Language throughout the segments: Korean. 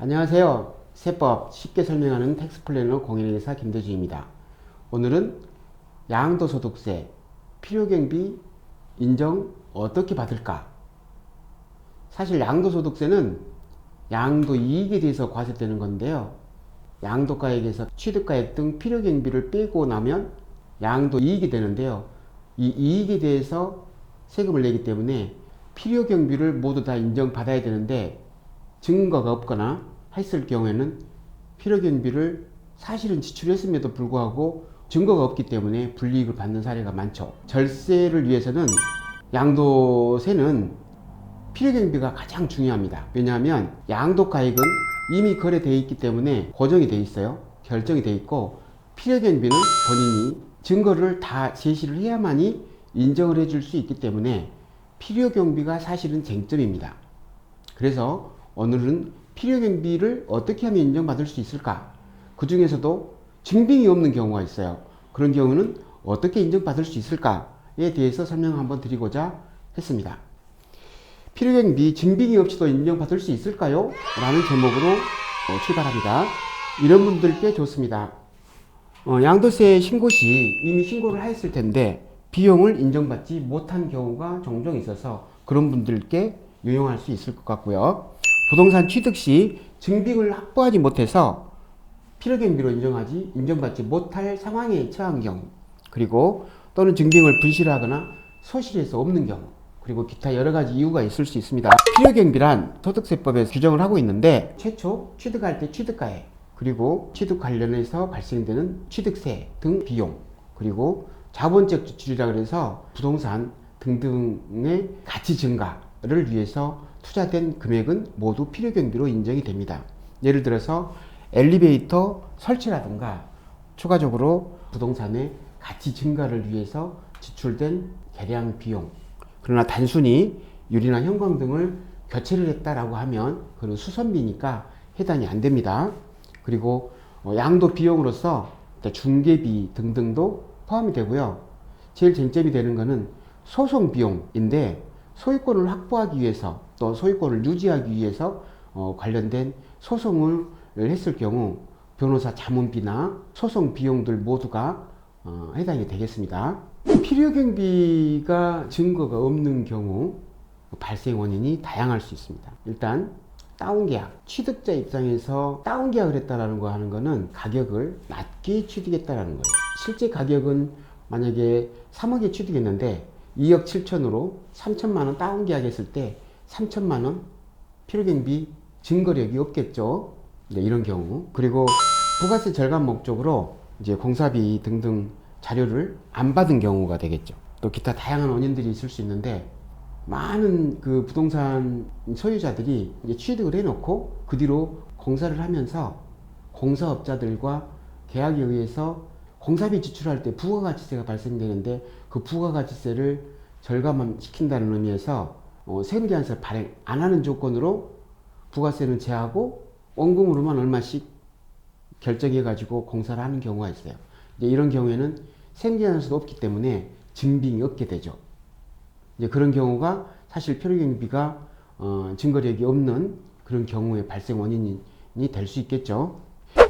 안녕하세요. 세법 쉽게 설명하는 텍스플래너 공인회계사 김대주입니다. 오늘은 양도소득세 필요경비 인정 어떻게 받을까? 사실 양도소득세는 양도이익에 대해서 과세되는 건데요. 양도가액에서 취득가액 등 필요경비를 빼고 나면 양도이익이 되는데요. 이 이익에 대해서 세금을 내기 때문에 필요경비를 모두 다 인정받아야 되는데 증거가 없거나 했을 경우에는 필요경비를 사실은 지출했음에도 불구하고 증거가 없기 때문에 불이익을 받는 사례가 많죠. 절세를 위해서는 양도세는 필요경비가 가장 중요합니다. 왜냐하면 양도가액은 이미 거래되어 있기 때문에 고정이 되어 있어요. 결정이 되어 있고, 필요경비는 본인이 증거를 다 제시를 해야만이 인정을 해줄 수 있기 때문에 필요경비가 사실은 쟁점입니다. 그래서 오늘은 필요경비를 어떻게 하면 인정받을 수 있을까? 그 중에서도 증빙이 없는 경우가 있어요. 그런 경우는 어떻게 인정받을 수 있을까에 대해서 설명 한번 드리고자 했습니다. 필요경비 증빙이 없이도 인정받을 수 있을까요? 라는 제목으로 출발합니다. 이런 분들께 좋습니다. 양도세 신고 시 이미 신고를 했을 텐데 비용을 인정받지 못한 경우가 종종 있어서 그런 분들께 유용할 수 있을 것 같고요. 부동산 취득 시 증빙을 확보하지 못해서 필요경비로 인정받지 못할 상황에 처한 경우, 그리고 또는 증빙을 분실하거나 소실해서 없는 경우, 그리고 기타 여러 가지 이유가 있을 수 있습니다. 필요경비란 소득세법에서 규정을 하고 있는데, 최초 취득할 때 취득가액, 그리고 취득 관련해서 발생되는 취득세 등 비용, 그리고 자본적 지출이라 그래서 부동산 등등의 가치 증가를 위해서 투자된 금액은 모두 필요경비로 인정이 됩니다. 예를 들어서 엘리베이터 설치라든가 추가적으로 부동산의 가치 증가를 위해서 지출된 계량 비용, 그러나 단순히 유리나 현금 등을 교체를 했다라고 하면 그건 수선비니까 해당이 안 됩니다. 그리고 양도 비용으로서 중개비 등등도 포함이 되고요. 제일 쟁점이 되는 것은 소송 비용인데, 소유권을 확보하기 위해서 또 소유권을 유지하기 위해서 관련된 소송을 했을 경우 변호사 자문비나 소송 비용들 모두가 해당이 되겠습니다. 필요경비가 증거가 없는 경우 발생 원인이 다양할 수 있습니다. 일단 다운계약, 취득자 입장에서 다운계약을 했다라는 거 하는 거는 가격을 낮게 취득했다라는 거예요. 실제 가격은 만약에 3억에 취득했는데 2억 7천으로 3천만 원 다운계약했을 때 3천만 원 필요경비 증거력이 없겠죠. 네, 이런 경우. 그리고 부가세 절감 목적으로 이제 공사비 등등 자료를 안 받은 경우가 되겠죠. 또 기타 다양한 원인들이 있을 수 있는데, 많은 그 부동산 소유자들이 이제 취득을 해놓고 그 뒤로 공사를 하면서 공사업자들과 계약에 의해서 공사비 지출할 때 부가가치세가 발생되는데, 그 부가가치세를 절감시킨다는 의미에서 세금계산서를 발행 안 하는 조건으로 부가세는 제하고 원금으로만 얼마씩 결정해 가지고 공사를 하는 경우가 있어요. 이제 이런 경우에는 세금계산서도 없기 때문에 증빙이 없게 되죠. 이제 그런 경우가 사실 필요경비가 증거력이 없는 그런 경우에 발생 원인이 될 수 있겠죠.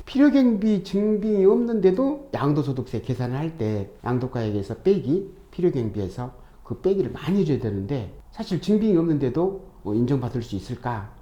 필요경비 증빙이 없는데도 양도소득세 계산을 할 때 양도가액에서 빼기, 필요경비에서 그 빼기를 많이 해줘야 되는데, 사실 증빙이 없는데도 인정받을 수 있을까?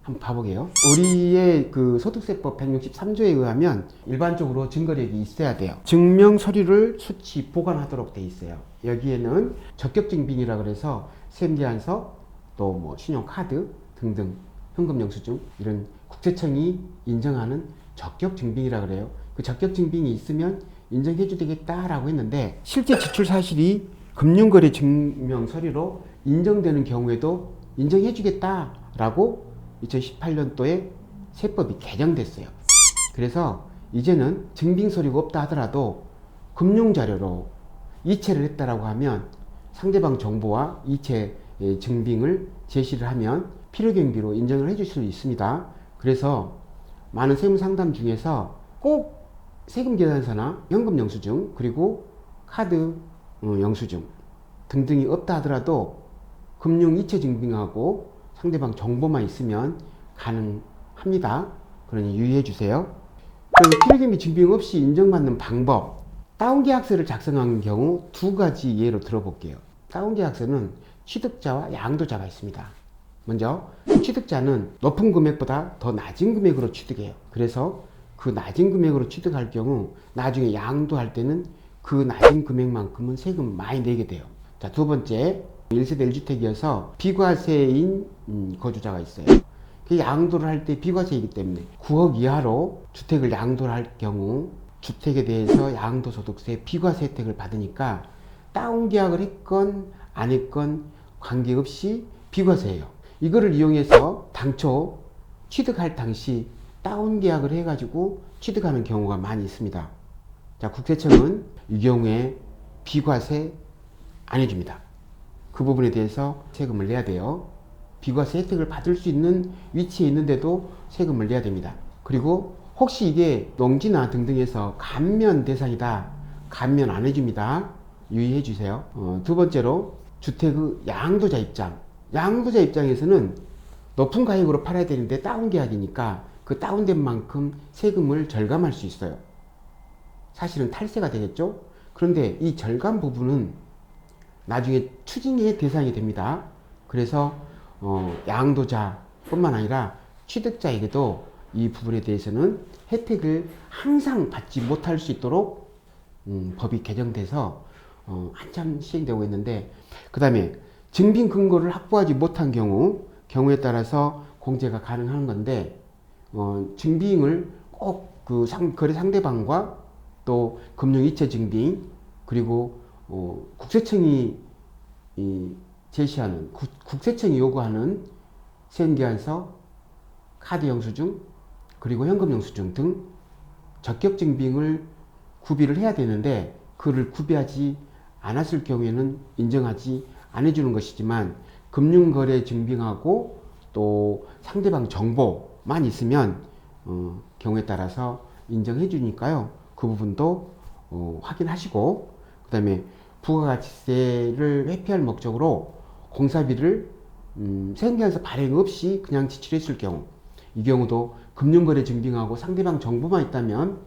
한번 봐보게요. 우리의 그 소득세법 163조에 의하면 일반적으로 증거력이 있어야 돼요. 증명 서류를 수치 보관하도록 돼 있어요. 여기에는 적격증빙이라 그래서 세금계산서, 또 뭐 신용카드 등등 현금 영수증, 이런 국세청이 인정하는 적격증빙이라 그래요. 그 적격증빙이 있으면 인정해 주겠다라고 했는데, 실제 지출 사실이 금융거래 증명 서류로 인정되는 경우에도 인정해 주겠다라고 2018년도에 세법이 개정됐어요. 그래서 이제는 증빙 서류가 없다 하더라도 금융자료로 이체를 했다라고 하면 상대방 정보와 이체 증빙을 제시를 하면 필요경비로 인정을 해줄 수 있습니다. 그래서 많은 세무상담 중에서 꼭 세금계산서나 현금영수증, 그리고 카드 영수증 등등이 없다 하더라도 금융이체 증빙하고 상대방 정보만 있으면 가능한 합니다. 그러니 유의해 주세요. 그래서 필요경비 증빙 없이 인정받는 방법. 다운계약서를 작성한 경우 두 가지 예로 들어볼게요. 다운계약서는 취득자와 양도자가 있습니다. 먼저 취득자는 높은 금액보다 더 낮은 금액으로 취득해요. 그래서 그 낮은 금액으로 취득할 경우 나중에 양도할 때는 그 낮은 금액만큼은 세금 많이 내게 돼요. 자, 두 번째, 1세대 1주택이어서 비과세인 거주자가 있어요. 그 양도를 할 때 비과세이기 때문에 9억 이하로 주택을 양도를 할 경우 주택에 대해서 양도소득세 비과세 혜택을 받으니까 다운계약을 했건 안 했건 관계없이 비과세예요. 이거를 이용해서 당초 취득할 당시 다운계약을 해가지고 취득하는 경우가 많이 있습니다. 자, 국세청은 이 경우에 비과세 안 해줍니다. 그 부분에 대해서 세금을 내야 돼요. 비과세 혜택을 받을 수 있는 위치에 있는데도 세금을 내야 됩니다. 그리고 혹시 이게 농지나 등등에서 감면 대상이다, 감면 안 해줍니다. 유의해 주세요. 두 번째로 주택의 양도자 입장. 양도자 입장에서는 높은 가격으로 팔아야 되는데 다운계약이니까 그 다운된 만큼 세금을 절감할 수 있어요. 사실은 탈세가 되겠죠. 그런데 이 절감 부분은 나중에 추징의 대상이 됩니다. 그래서 양도자 뿐만 아니라 취득자에게도 이 부분에 대해서는 혜택을 항상 받지 못할 수 있도록 법이 개정돼서 한참 시행되고 있는데, 그 다음에 증빙 근거를 확보하지 못한 경우에 따라서 공제가 가능한 건데, 증빙을 꼭 그 거래 상대방과 또 금융이체 증빙, 그리고 국세청이 제시하는 국세청이 요구하는 세금계산서, 카드 영수증, 그리고 현금 영수증 등 적격 증빙을 구비를 해야 되는데, 그를 구비하지 않았을 경우에는 인정하지 안 해주는 것이지만, 금융거래 증빙하고 또 상대방 정보만 있으면 경우에 따라서 인정해 주니까요. 그 부분도 확인하시고, 그 다음에 부가가치세를 회피할 목적으로 공사비를 세금계산서 발행 없이 그냥 지출했을 경우, 이 경우도 금융거래 증빙하고 상대방 정보만 있다면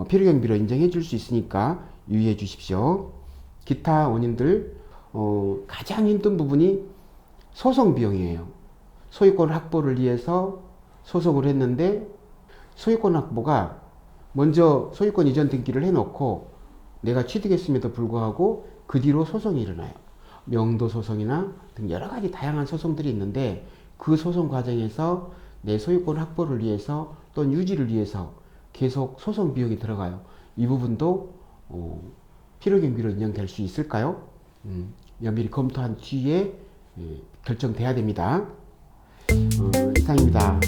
필요경비로 인정해 줄 수 있으니까 유의해 주십시오. 기타 원인들, 가장 힘든 부분이 소송 비용이에요. 소유권 확보를 위해서 소송을 했는데, 소유권 확보가 먼저 소유권 이전 등기를 해놓고 내가 취득했음에도 불구하고 그 뒤로 소송이 일어나요. 명도 소송이나 등 여러 가지 다양한 소송들이 있는데, 그 소송 과정에서 내 소유권 확보를 위해서 또는 유지를 위해서 계속 소송 비용이 들어가요. 이 부분도 필요경비로 인정될 수 있을까요? 면밀히 검토한 뒤에 결정돼야 됩니다. 이상입니다.